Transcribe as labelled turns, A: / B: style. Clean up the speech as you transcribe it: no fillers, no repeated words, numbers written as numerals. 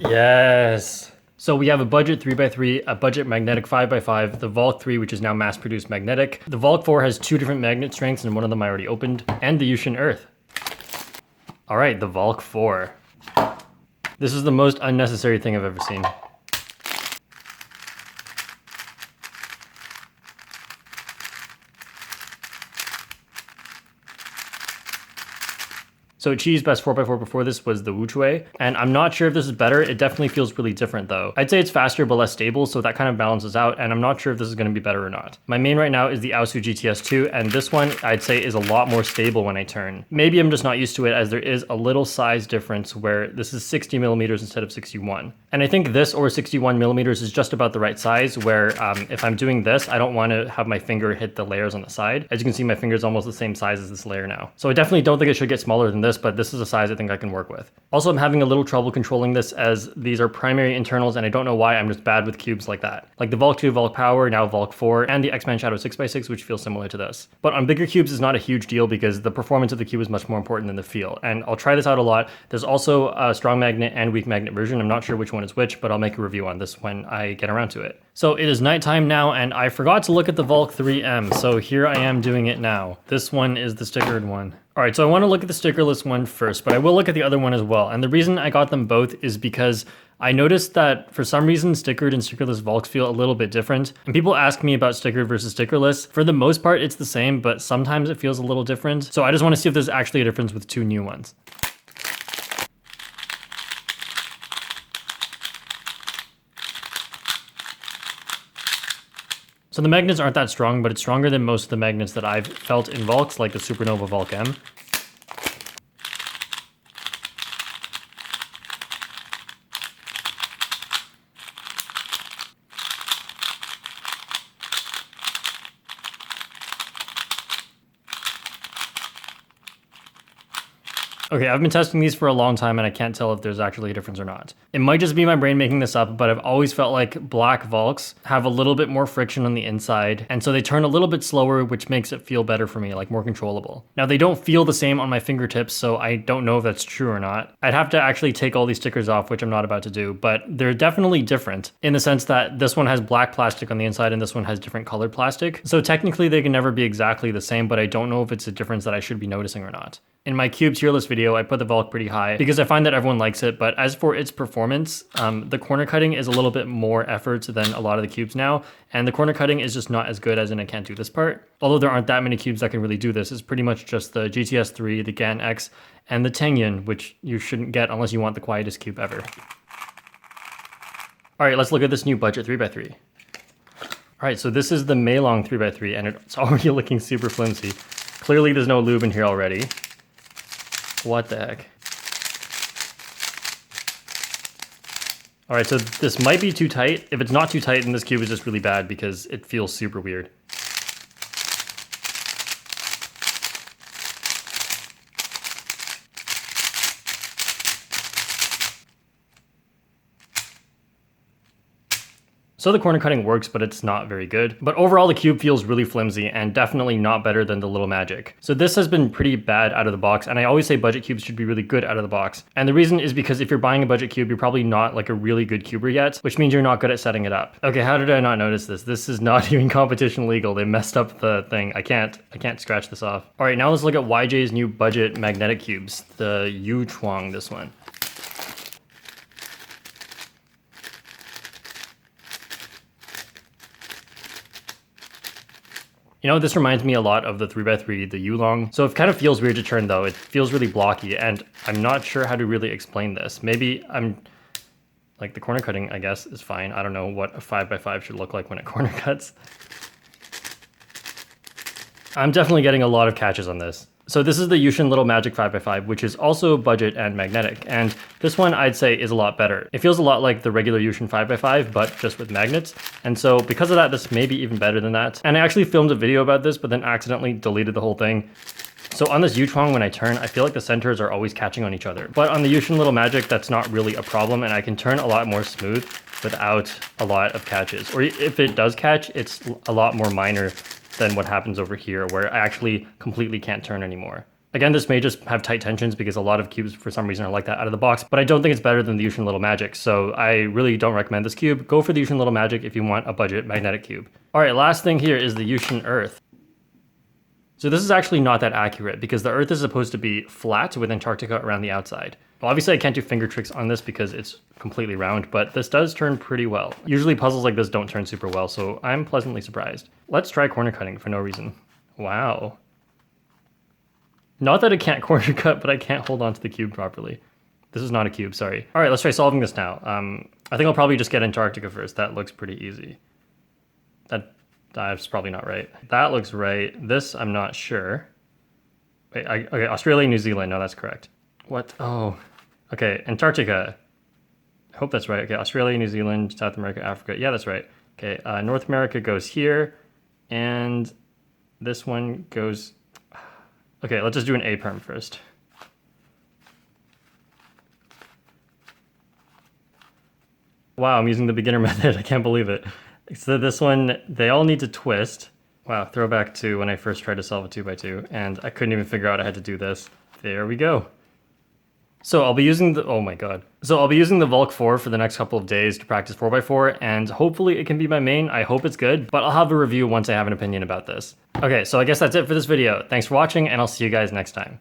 A: Yes. So we have a budget 3x3, a budget magnetic 5x5, the Valk 3, which is now mass-produced magnetic. The Valk 4 has 2 different magnet strengths, and one of them I already opened, and the Zhong Earth. All right, the Valk 4. This is the most unnecessary thing I've ever seen. So Chi's best 4x4 before this was the Wuchue, and I'm not sure if this is better. It definitely feels really different though. I'd say it's faster but less stable, so that kind of balances out, and I'm not sure if this is going to be better or not. My main right now is the Aosu GTS2, and this one I'd say is a lot more stable when I turn. Maybe I'm just not used to it, as there is a little size difference where this is 60 millimeters instead of 61. And I think this or 61 millimeters is just about the right size, where if I'm doing this, I don't want to have my finger hit the layers on the side. As you can see, my finger is almost the same size as this layer now. So I definitely don't think it should get smaller than this, but this is a size I think I can work with. Also, I'm having a little trouble controlling this, as these are primary internals, and I don't know why. I'm just bad with cubes like that. Like the Valk 2, Valk Power, now Valk 4, and the X-Man Shadow 6x6, which feels similar to this. But on bigger cubes is not a huge deal, because the performance of the cube is much more important than the feel. And I'll try this out a lot. There's also a strong magnet and weak magnet version. I'm not sure which one is which, but I'll make a review on this when I get around to it. So it is nighttime now, and I forgot to look at the Valk 3M, so here I am doing it now. This one is the stickered one. All right, so I want to look at the stickerless one first, but I will look at the other one as well. And the reason I got them both is because I noticed that for some reason stickered and stickerless Valks feel a little bit different. And people ask me about stickered versus stickerless. For the most part, it's the same, but sometimes it feels a little different. So I just want to see if there's actually a difference with 2 new ones. So the magnets aren't that strong, but it's stronger than most of the magnets that I've felt in Valks, like the Supernova Valk M. Okay, I've been testing these for a long time and I can't tell if there's actually a difference or not. It might just be my brain making this up, but I've always felt like black Valks have a little bit more friction on the inside, and so they turn a little bit slower, which makes it feel better for me, like more controllable. Now, they don't feel the same on my fingertips, so I don't know if that's true or not. I'd have to actually take all these stickers off, which I'm not about to do, but they're definitely different in the sense that this one has black plastic on the inside and this one has different colored plastic. So technically they can never be exactly the same, but I don't know if it's a difference that I should be noticing or not. In my cube tier list video, I put the Valk pretty high because I find that everyone likes it, but as for its performance, the corner cutting is a little bit more effort than a lot of the cubes now, and the corner cutting is just not as good, as in I can't do this part. Although there aren't that many cubes that can really do this, it's pretty much just the GTS3, the GAN X, and the Tengyun, which you shouldn't get unless you want the quietest cube ever. Alright, let's look at this new budget 3x3. Alright, so this is the Meilong 3x3, and it's already looking super flimsy. Clearly there's no lube in here already. What the heck? All right, so this might be too tight. If it's not too tight, then this cube is just really bad because it feels super weird. So the corner cutting works, but it's not very good. But overall, the cube feels really flimsy and definitely not better than the Little Magic. So this has been pretty bad out of the box, and I always say budget cubes should be really good out of the box. And the reason is because if you're buying a budget cube, you're probably not like a really good cuber yet, which means you're not good at setting it up. Okay, how did I not notice this? This is not even competition legal. They messed up the thing. I can't scratch this off. All right, now let's look at YJ's new budget magnetic cubes, the Yu Chuang, this one. You know, this reminds me a lot of the 3x3, the Yulong. So it kind of feels weird to turn though. It feels really blocky, and I'm not sure how to really explain this. Maybe like the corner cutting, I guess, is fine. I don't know what a 5x5 should look like when it corner cuts. I'm definitely getting a lot of catches on this. So this is the Yushin Little Magic 5x5, which is also budget and magnetic, and this one I'd say is a lot better. It feels a lot like the regular Yushin 5x5, but just with magnets, and so because of that, this may be even better than that. And I actually filmed a video about this, but then accidentally deleted the whole thing. So on this Yuchuang, when I turn, I feel like the centers are always catching on each other. But on the Yushin Little Magic, that's not really a problem, and I can turn a lot more smooth without a lot of catches. Or if it does catch, it's a lot more minor than what happens over here, where I actually completely can't turn anymore. Again, this may just have tight tensions because a lot of cubes for some reason are like that out of the box, but I don't think it's better than the Yushin Little Magic, so I really don't recommend this cube. Go for the Yushin Little Magic if you want a budget magnetic cube. All right, last thing here is the Yushin Earth. So this is actually not that accurate because the Earth is supposed to be flat with Antarctica around the outside. Well, obviously I can't do finger tricks on this because it's completely round, but this does turn pretty well. Usually puzzles like this don't turn super well, so I'm pleasantly surprised. Let's try corner cutting for no reason. Wow. Not that it can't corner cut, but I can't hold on to the cube properly. This is not a cube, sorry. All right, let's try solving this now. I think I'll probably just get Antarctica first. That looks pretty easy. That's probably not right. That looks right. This, I'm not sure. Wait, okay, Australia, New Zealand. No, that's correct. What? Oh, okay, Antarctica. I hope that's right. Okay, Australia, New Zealand, South America, Africa. Yeah, that's right. Okay, North America goes here, and this one goes... Okay, let's just do an A-perm first. Wow, I'm using the beginner method. I can't believe it. So this one, they all need to twist. Wow, throwback to when I first tried to solve a 2x2, and I couldn't even figure out I had to do this. There we go. So I'll be using the, oh my god. So I'll be using the Valk 4 for the next couple of days to practice 4x4, and hopefully it can be my main. I hope it's good, but I'll have a review once I have an opinion about this. Okay, so I guess that's it for this video. Thanks for watching, and I'll see you guys next time.